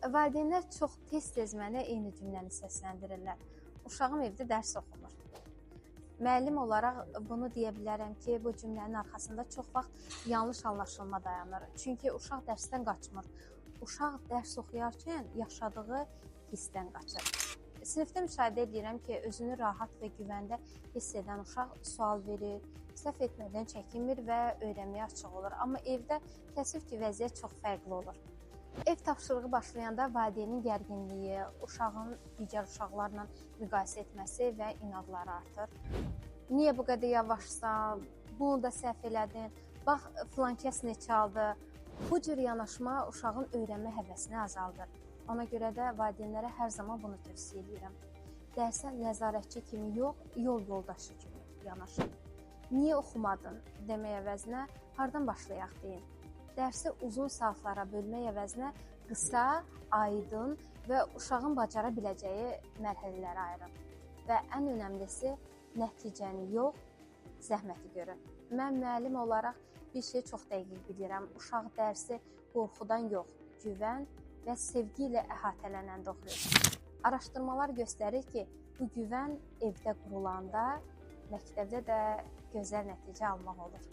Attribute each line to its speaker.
Speaker 1: Valideynlər çox tez-tez mənə eyni cümləni səsləndirirlər. Uşağım evdə dərs oxumur. Müəllim olaraq bunu deyə bilərəm ki, bu cümlənin arxasında çox vaxt yanlış anlaşılma dayanır. Çünki uşaq dərsdən qaçmır. Uşaq dərs oxuyarkən yaşadığı hissdən qaçır. Sinifdə müşahidə edirəm ki, özünü rahat və güvəndə hiss edən uşaq sual verir, səhv etmədən çəkinmir və öyrənməyə açıq olur. Amma evdə təəssüf ki, vəziyyət çox fərqli olur. Ev tapşırığı başlayanda valideynin gərginliyi, uşağın digər uşaqlarla müqayisə etməsi və inadları artır. Niyə bu qədər yavaşsan? Bunu da səhv elədin. Bax, filan kəs neçə aldı? Bu cür yanaşma uşağın öyrənmə həvəsini azaldır. Ona görə də valideynlərə hər zaman bunu tövsiyə edirəm. Dərsə nəzarətçi kimi yox, yol yoldaşı kimi yanaşın. Niyə oxumadın demək əvəzinə hardan başlayaq deyin. Dərsi uzun saatlara bölmək əvəzinə qısa, aydın və uşağın bacara biləcəyi mərhələlərə ayırın. Və ən önəmlisi nəticəni yox, zəhməti görün. Mən müəllim olaraq bir şey çox dəqiq bilirəm. Uşaq dərsi qorxudan yox, güvən və sevgi ilə əhatələnəndə oxuyur. Araşdırmalar göstərir ki, bu güvən evdə qurulanda məktəbdə də gözəl nəticə almaq olur.